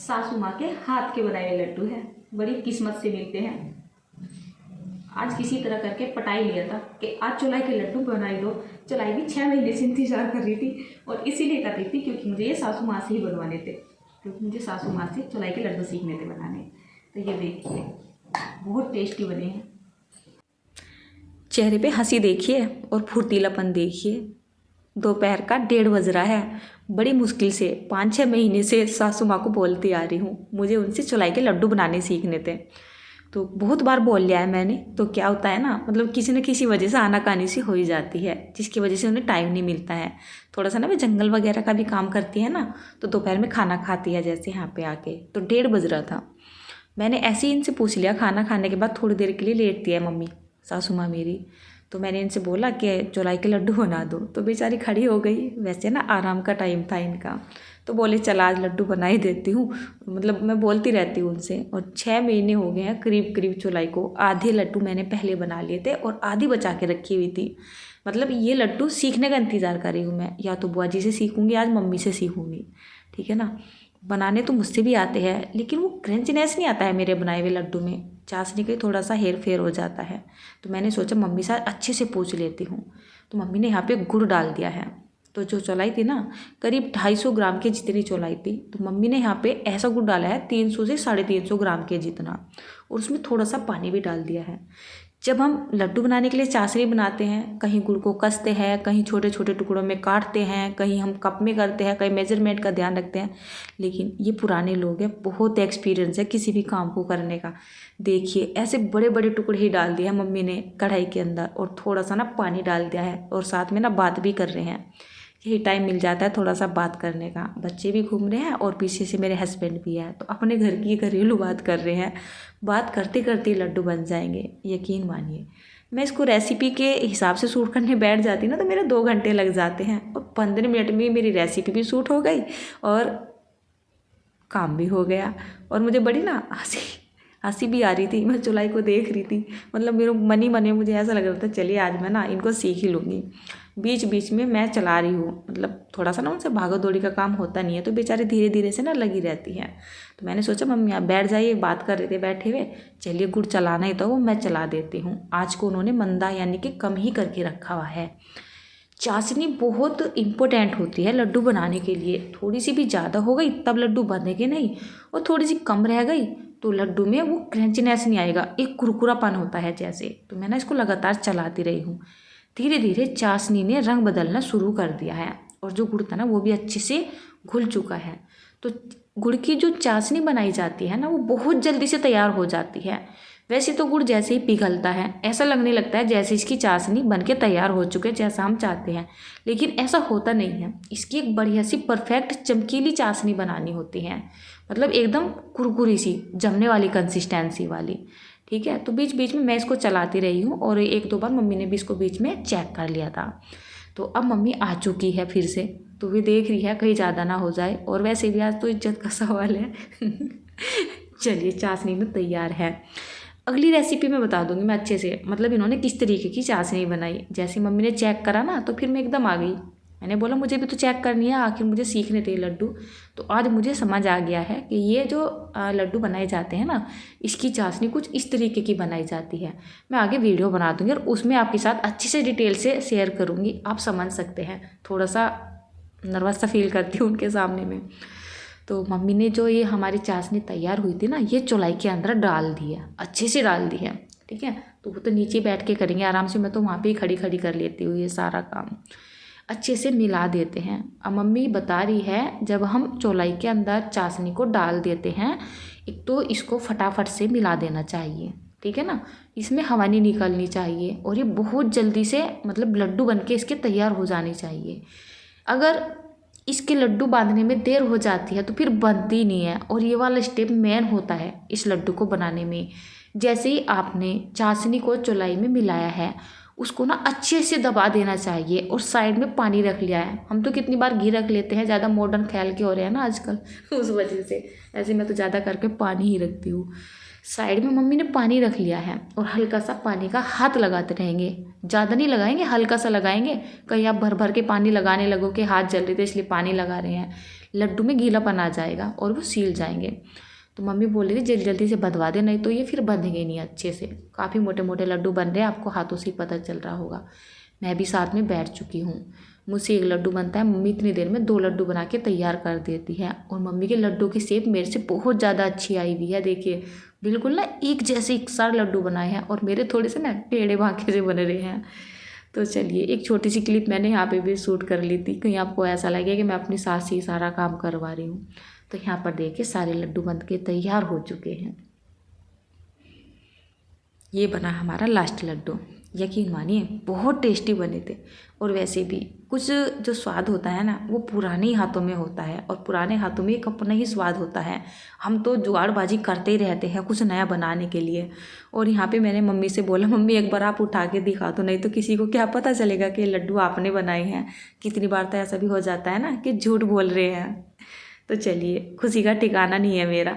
सासू माँ के हाथ के बनाए हुए लड्डू हैं, बड़ी किस्मत से मिलते हैं। आज किसी तरह करके पटाई लिया था कि आज चौलाई के लड्डू बनाई दो। चौलाई भी 6 महीने से इंतजार कर रही थी और इसीलिए कर रही थी क्योंकि मुझे ये सासू माँ से ही बनवाने थे, क्योंकि मुझे सासू माँ से चौलाई के लड्डू सीखने थे बनाने। तो ये देखिए बहुत टेस्टी बने हैं। चेहरे पे हंसी देखिए और फुर्तीलापन देखिए। दोपहर का 1:30 बज रहा है। बड़ी मुश्किल से 5-6 महीने से सासू माँ को बोलती आ रही हूँ, मुझे उनसे चौलाई के लड्डू बनाने सीखने थे। तो बहुत बार बोल लिया है मैंने, तो क्या होता है ना, मतलब किसी न किसी वजह से आनाकानी सी हो ही जाती है, जिसकी वजह से उन्हें टाइम नहीं मिलता है। थोड़ा सा ना मैं जंगल वगैरह का भी काम करती है ना, तो दोपहर में खाना खाती है जैसे यहाँ पे आके, तो 1:30 बज रहा था। मैंने ऐसे ही इनसे पूछ लिया, खाना खाने के बाद थोड़ी देर के लिए लेटती है मम्मी, सासू माँ मेरी। तो मैंने इनसे बोला कि चौलाई के लड्डू बना दो, तो बेचारी खड़ी हो गई। वैसे ना आराम का टाइम था इनका, तो बोले चल आज लड्डू बना ही देती हूँ। मतलब मैं बोलती रहती हूँ उनसे। और 6 महीने हो गए हैं करीब करीब चौलाई को। आधे लड्डू मैंने पहले बना लिए थे और आधी बचा के रखी हुई थी। मतलब ये लड्डू सीखने का इंतज़ार कर रही हूँ मैं, या तो बुआ जी से सीखूँगी, आज मम्मी से सीखूँगी, ठीक है ना। बनाने तो मुझसे भी आते हैं, लेकिन वो क्रंचनेस नहीं आता है मेरे बनाए हुए लड्डू में। चाशनी का थोड़ा सा हेर फेर हो जाता है। तो मैंने सोचा मम्मी से अच्छे से पूछ लेती हूँ। तो मम्मी ने यहाँ पे गुड़ डाल दिया है। तो जो चौलाई थी ना, करीब 250 ग्राम के जितनी चौलाई थी, तो मम्मी ने यहाँ पे ऐसा गुड़ डाला है 300 से 350 ग्राम के जितना, और उसमें थोड़ा सा पानी भी डाल दिया है। जब हम लड्डू बनाने के लिए चाशनी बनाते हैं, कहीं गुड़ को कसते हैं, कहीं छोटे छोटे टुकड़ों में काटते हैं, कहीं हम कप में करते हैं, कहीं मेजरमेंट का ध्यान रखते हैं। लेकिन ये पुराने लोग हैं, बहुत एक्सपीरियंस है किसी भी काम को करने का। देखिए ऐसे बड़े बड़े टुकड़े ही डाल दिया मम्मी ने कढ़ाई के अंदर, और थोड़ा सा ना पानी डाल दिया है, और साथ में ना बात भी कर रहे हैं। यही टाइम मिल जाता है थोड़ा सा बात करने का। बच्चे भी घूम रहे हैं और पीछे से मेरे हस्बैंड भी है, तो अपने घर की घरेलू बात कर रहे हैं। बात करते करते लड्डू बन जाएंगे, यकीन मानिए। मैं इसको रेसिपी के हिसाब से शूट करने बैठ जाती ना, तो मेरे 2 घंटे लग जाते हैं, और 15 मिनट में मेरी रेसिपी भी शूट हो गई और काम भी हो गया। और मुझे बड़ी ना हंसी भी आ रही थी, मैं चौलाई को देख रही थी। मतलब मेरे मन ही मन में मुझे ऐसा लग रहा था चलिए आज मैं ना इनको सीख ही लूँगी। बीच बीच में मैं चला रही हूँ, मतलब थोड़ा सा ना उनसे भागा दौड़ी का काम होता नहीं है, तो बेचारे धीरे धीरे से ना लगी रहती हैं। तो मैंने सोचा मम्मी आप बैठ जाइए, बात कर रहे थे बैठे हुए, चलिए गुड़ चलाना ही तो वो मैं चला देती हूँ। आज को उन्होंने मंदा यानी कि कम ही करके रखा हुआ है। चाशनी बहुत इम्पोर्टेंट होती है लड्डू बनाने के लिए। थोड़ी सी भी ज़्यादा हो गई तब लड्डू बनेंगे नहीं, और थोड़ी सी कम रह गई तो लड्डू में वो क्रंचनेस नहीं आएगा, एक कुरकुरापन होता है जैसे। तो मैं ना इसको लगातार चलाती रही हूँ। धीरे धीरे चाशनी ने रंग बदलना शुरू कर दिया है, और जो गुड़ था ना वो भी अच्छे से घुल चुका है। तो गुड़ की जो चाशनी बनाई जाती है ना, वो बहुत जल्दी से तैयार हो जाती है। वैसे तो गुड़ जैसे ही पिघलता है ऐसा लगने लगता है जैसे इसकी चाशनी बनके तैयार हो चुके जैसा हम चाहते हैं, लेकिन ऐसा होता नहीं है। इसकी एक बढ़िया सी परफेक्ट चमकीली चाशनी बनानी होती है, मतलब एकदम कुरकुरी सी जमने वाली कंसिस्टेंसी वाली, ठीक है। तो बीच बीच में मैं इसको चलाती रही हूँ, और 1-2 बार मम्मी ने भी इसको बीच में चेक कर लिया था। तो अब मम्मी आ चुकी है फिर से, तो वे देख रही है कहीं ज़्यादा ना हो जाए, और वैसे भी आज तो इज्जत का सवाल है। चलिए चाशनी में तैयार है। अगली रेसिपी मैं बता दूंगी मैं अच्छे से, मतलब इन्होंने किस तरीके की चाशनी बनाई। जैसे मम्मी ने चेक करा ना, तो फिर मैं एकदम आ गई। मैंने बोला मुझे भी तो चेक करनी है, आखिर मुझे सीखने थे लड्डू। तो आज मुझे समझ आ गया है कि ये जो लड्डू बनाए जाते हैं ना, इसकी चाशनी कुछ इस तरीके की बनाई जाती है। मैं आगे वीडियो बना दूंगी और उसमें आपके साथ अच्छे से डिटेल से शेयर करूँगी, आप समझ सकते हैं। थोड़ा सा नर्वस सा फील करती हूँ उनके सामने में। तो मम्मी ने जो ये हमारी चाशनी तैयार हुई थी ना, ये चौलाई के अंदर डाल दी है, अच्छे से डाल दी है, ठीक है। तो वो तो नीचे बैठ के करेंगे आराम से, मैं तो वहाँ पे ही खड़ी खड़ी कर लेती हूँ ये सारा काम। अच्छे से मिला देते हैं। अब मम्मी बता रही है जब हम चौलाई के अंदर चाशनी को डाल देते हैं, एक तो इसको फटाफट से मिला देना चाहिए, ठीक है ना। इसमें हवा नहीं निकलनी चाहिए, और ये बहुत जल्दी से मतलब लड्डू बन के इसके तैयार हो जाने चाहिए। अगर इसके लड्डू बांधने में देर हो जाती है तो फिर बनती नहीं है, और ये वाला स्टेप मेन होता है इस लड्डू को बनाने में। जैसे ही आपने चाशनी को चौलाई में मिलाया है, उसको ना अच्छे से दबा देना चाहिए, और साइड में पानी रख लिया है। हम तो कितनी बार घी रख लेते हैं, ज़्यादा मॉडर्न ख्याल के हो रहे हैं ना आजकल, उस वजह से। ऐसे मैं तो ज़्यादा करके पानी ही रखती हूँ। साइड में मम्मी ने पानी रख लिया है, और हल्का सा पानी का हाथ लगाते रहेंगे। ज़्यादा नहीं लगाएंगे, हल्का सा लगाएंगे। कहीं आप भर भर के पानी लगाने लगो कि हाथ जल रहे थे इसलिए पानी लगा रहे हैं, लड्डू में गीलापन आ जाएगा और वो सील जाएंगे। तो मम्मी बोल रही थी जल्दी जल्दी से बंधवा दे, नहीं तो ये फिर बंधेंगे नहीं अच्छे से। काफ़ी मोटे मोटे लड्डू बन रहे हैं, आपको हाथों से ही पता चल रहा होगा। मैं भी साथ में बैठ चुकी हूँ। मुझसे एक लड्डू बनता है, मम्मी इतनी देर में 2 लड्डू बना के तैयार कर देती है। और मम्मी के लड्डू की शेप मेरे से बहुत ज़्यादा अच्छी आई हुई है। देखिए बिल्कुल ना एक जैसे इकसार लड्डू बनाए हैं, और मेरे थोड़े से ना टेढ़े बांके से बन रहे हैं। तो चलिए एक छोटी सी क्लिप मैंने यहाँ पे भी शूट कर ली थी, कहीं आपको ऐसा लगे कि मैं अपनी सास से ही सारा काम करवा रही हूँ। तो यहाँ पर देखिए सारे लड्डू बन के तैयार हो चुके हैं। ये बना हमारा लास्ट लड्डू। यकीन मानिए बहुत टेस्टी बने थे। और वैसे भी कुछ जो स्वाद होता है ना वो पुराने हाथों में होता है, और पुराने हाथों में एक अपना ही स्वाद होता है। हम तो जुगाड़बाजी करते ही रहते हैं कुछ नया बनाने के लिए। और यहाँ पे मैंने मम्मी से बोला, मम्मी एक बार आप उठा के दिखा दो, नहीं तो किसी को क्या पता चलेगा कि लड्डू आपने बनाए हैं। कितनी बार तो ऐसा भी हो जाता है ना कि झूठ बोल रहे हैं। तो चलिए खुशी का ठिकाना नहीं है मेरा।